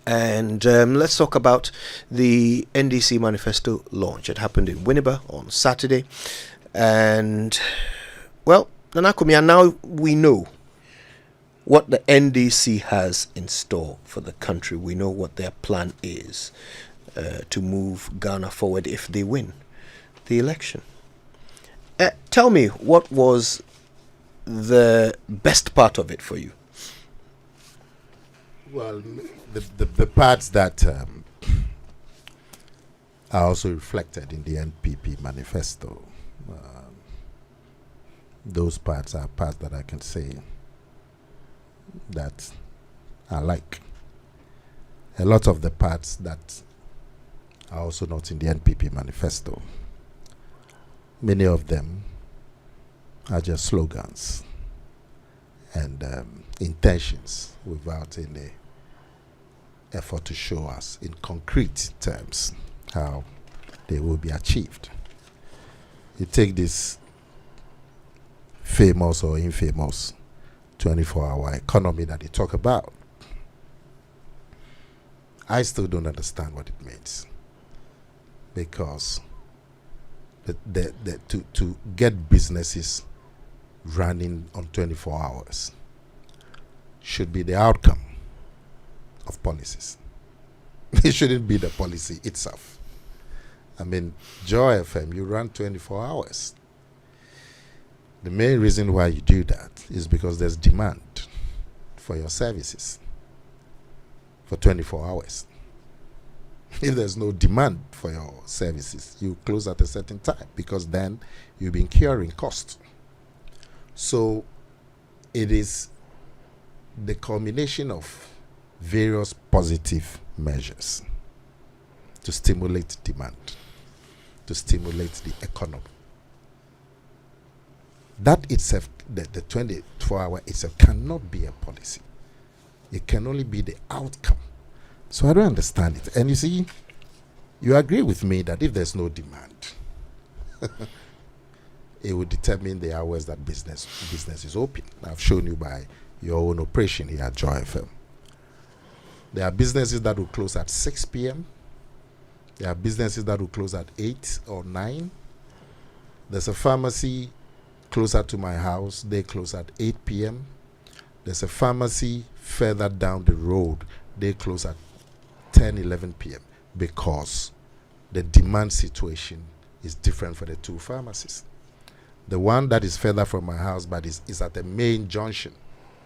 And let's talk about the NDC manifesto launch. It happened in Winneba on Saturday. And, well, Akomeah, now we know what the NDC has in store for the country. We know what their plan is to move Ghana forward if they win the election. Tell me, what was the best part of it for you? Well, the parts that are also reflected in the NPP manifesto, those parts are parts that I can say that I like. A lot of the parts that are also not in the NPP manifesto, many of them are just slogans and intentions without any effort to show us in concrete terms how they will be achieved. You take this famous or infamous 24-hour economy that they talk about. I still don't understand what it means, because to get businesses running on 24 hours should be the outcome of policies. It shouldn't be the policy itself. I mean, Joy FM, you run 24 hours. The main reason why you do that is because there's demand for your services for 24 hours. If there's no demand for your services, you close at a certain time, because then you've been incurring costs. So it is the culmination of various positive measures to stimulate demand, to stimulate the economy. That itself, the 24-hour itself, cannot be a policy. It can only be the outcome. So I don't understand it. And you see, you agree with me that if there's no demand, it would determine the hours that business is open. I've shown you by your own operation here at Joy FM. There are businesses that will close at 6 p.m. There are businesses that will close at 8 or 9. There's a pharmacy closer to my house. They close at 8 p.m. There's a pharmacy further down the road. They close at 10, 11 p.m. because the demand situation is different for the two pharmacies. The one that is further from my house but is at the main junction,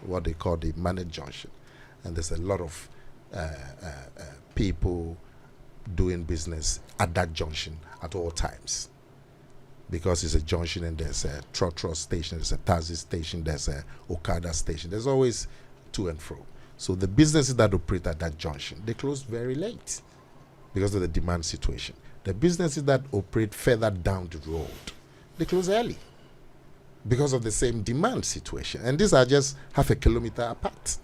what they call the managed junction. And there's a lot of people doing business at that junction at all times, because it's a junction and there's a trotro station, there's a taxi station, there's a Okada station. There's always to and fro. So the businesses that operate at that junction, they close very late because of the demand situation. The businesses that operate further down the road, they close early because of the same demand situation. And these are just half a kilometer apart.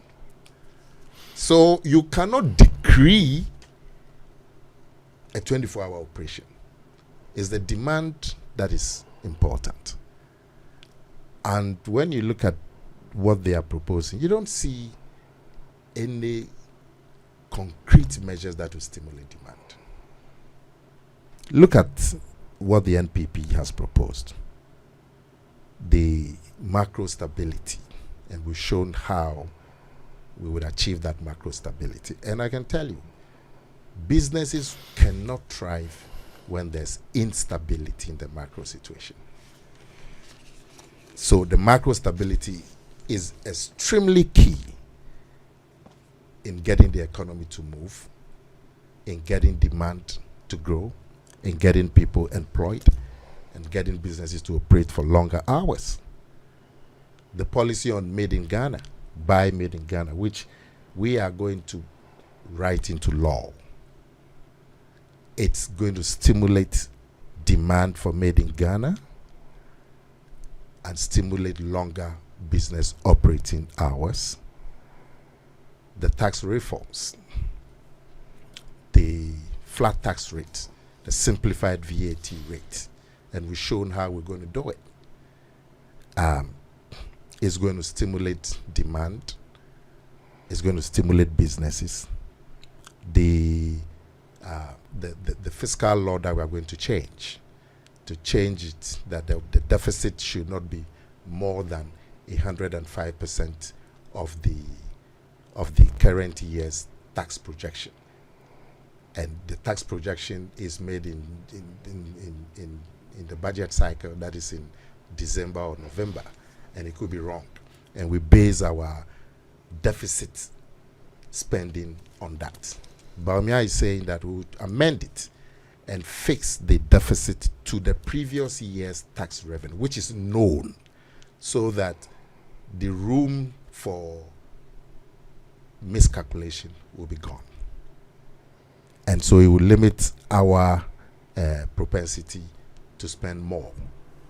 So you cannot decree a 24-hour operation. It's the demand that is important. And when you look at what they are proposing, you don't see any concrete measures that will stimulate demand. Look at what the NPP has proposed. The macro stability, and we've shown how we would achieve that macro stability. And I can tell you, businesses cannot thrive when there's instability in the macro situation. So the macro stability is extremely key in getting the economy to move, in getting demand to grow, in getting people employed, and getting businesses to operate for longer hours. The policy on Made in Ghana, Buy Made in Ghana, which we are going to write into law, it's going to stimulate demand for Made in Ghana and stimulate longer business operating hours. The tax reforms, the flat tax rate, the simplified VAT rate, and we've shown how we're going to do it. It's going to stimulate demand, it's going to stimulate businesses, the fiscal law that we are going to change it, that the deficit should not be more than 105% of the current year's tax projection. And the tax projection is made in the budget cycle, that is in December or November, and it could be wrong. And we base our deficit spending on that. Bawumia is saying that we would amend it and fix the deficit to the previous year's tax revenue, which is known, so that the room for miscalculation will be gone. And so it will limit our propensity to spend more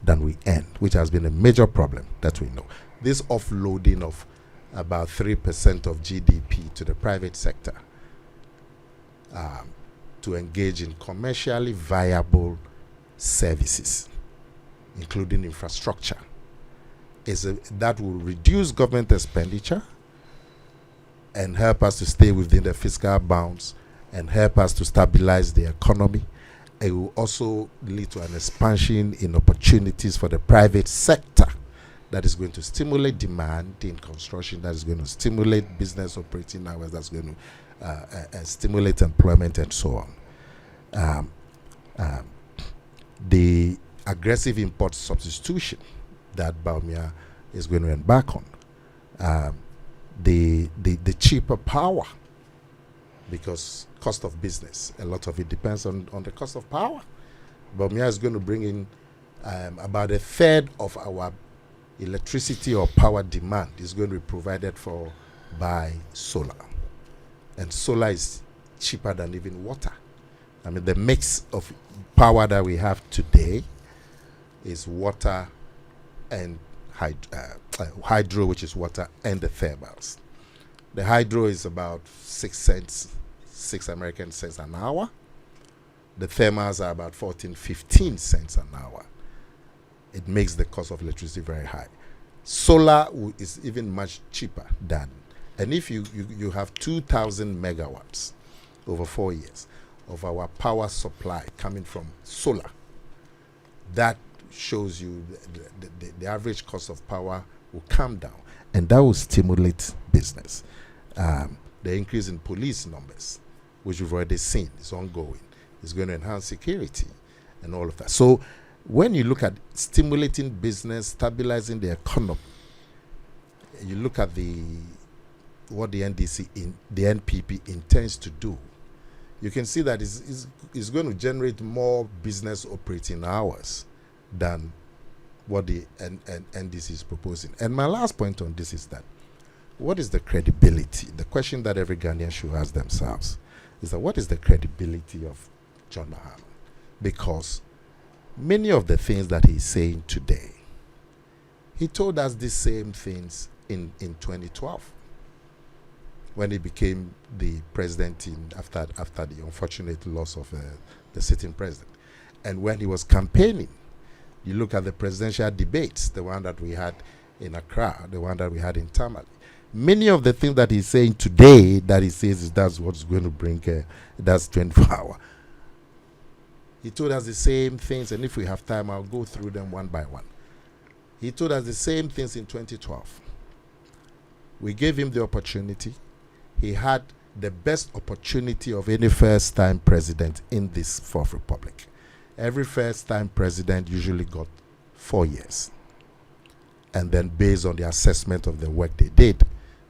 than we earn, which has been a major problem that we know. This offloading of about 3% of GDP to the private sector to engage in commercially viable services, including infrastructure, that will reduce government expenditure and help us to stay within the fiscal bounds and help us to stabilize the economy. It will also lead to an expansion in opportunities for the private sector that is going to stimulate demand in construction, that is going to stimulate business operating hours, that's going to stimulate employment and so on. The aggressive import substitution that Bawumia is going to embark on, the cheaper power, because cost of business, a lot of it depends on the cost of power. Bawumia is going to bring in about a third of our electricity or power demand is going to be provided for by solar. And solar is cheaper than even water. I mean, the mix of power that we have today is water and hydro, which is water, and the thermals. The hydro is about 6 American cents an hour. The thermals are about 15 cents an hour. It makes the cost of electricity very high. Solar is even much cheaper than, and if you have 2,000 megawatts over 4 years of our power supply coming from solar, that shows you the average cost of power will come down, and that will stimulate business. The increase in police numbers, which we've already seen, is ongoing, is going to enhance security and all of that. So when you look at stimulating business, stabilizing the economy, you look at what the NPP intends to do, you can see that it's going to generate more business operating hours than what the NDC is proposing. And my last point on this is that, what is the credibility? The question that every Ghanaian should ask themselves is that, what is the credibility of John Mahama? Because many of the things that he's saying today, he told us the same things in 2012 when he became the president after the unfortunate loss of the sitting president. And when he was campaigning, you look at the presidential debates, the one that we had in Accra, the one that we had in Tamale. Many of the things that he's saying today, that he says is that's what's going to bring, that's 24 hours. He told us the same things, and if we have time, I'll go through them one by one. He told us the same things in 2012. We gave him the opportunity. He had the best opportunity of any first-time president in this Fourth Republic. Every first-time president usually got 4 years. And then based on the assessment of the work they did,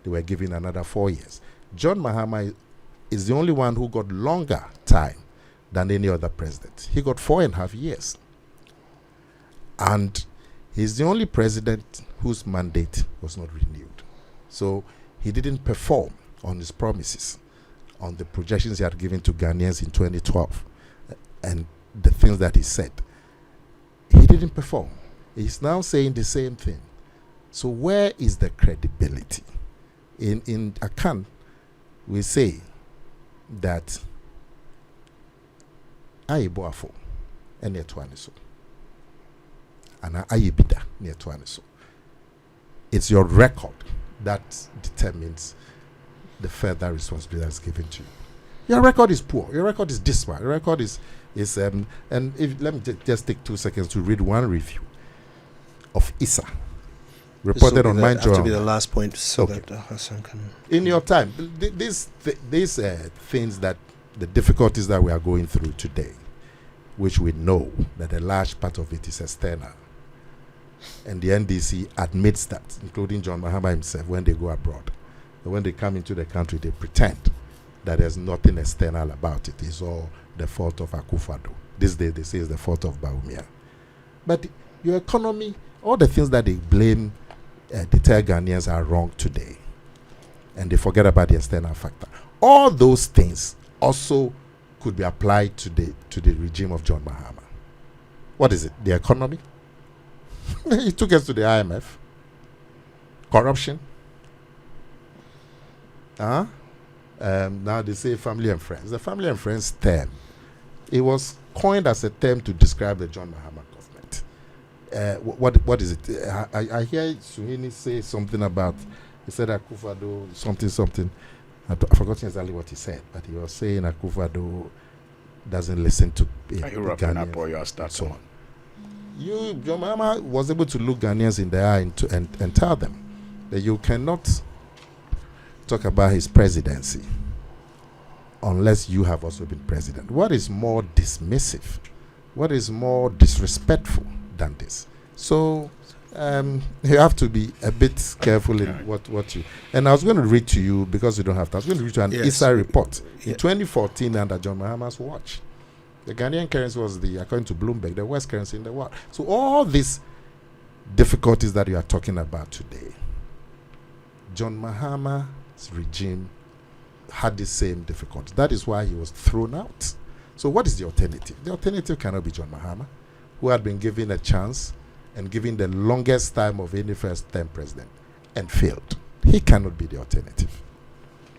they were given another 4 years. John Mahama is the only one who got longer time than any other president. He got 4.5 years. And he's the only president whose mandate was not renewed. So he didn't perform on his promises, on the projections he had given to Ghanaians in 2012, and the things that he said. He didn't perform. He's now saying the same thing. So where is the credibility? In Akan, we say that aye boafo ene etwane so ana aye bida ne etwane so. It's your record that determines the further responsibility that's given to you. Your record is poor. Your record is dismal. Your record is and if let me just take 2 seconds to read one review of ISA reported on Mind Journal. To be the last point, so that Hassan can. In your time, these things that the difficulties that we are going through today, which we know that a large part of it is external, and the NDC admits that, including John Mahama himself, when they go abroad, and when they come into the country, they pretend that there's nothing external about it. It's all the fault of Akufo-Addo. This day they say it's the fault of Bawumia. But your economy, all the things that they blame, they tell Ghanaians are wrong today, and they forget about the external factor. All those things also could be applied to the regime of John Mahama. What is it? The economy? He took us to the IMF. Corruption? Now they say family and friends. The family and friends term, it was coined as a term to describe the John Mahama government. What is it? I hear Suhini say something about, he said Akufo-Addo something. I've forgotten exactly what he said, but he was saying Akufo-Addo doesn't listen to Ghanaians or you start so on. John Mahama was able to look Ghanaians in the eye and tell them that you cannot talk about his presidency unless you have also been president. What is more dismissive? What is more disrespectful than this? So you have to be a bit careful in what you. And I was going to read to you, because you don't have to. I was going to read to you an ISA report in 2014 under John Mahama's watch. The Ghanaian currency was, according to Bloomberg, the worst currency in the world. So all these difficulties that you are talking about today, John Mahama's regime had the same difficulties. That is why he was thrown out. So what is the alternative? The alternative cannot be John Mahama, who had been given a chance and given the longest time of any first-time president and failed. He cannot be the alternative.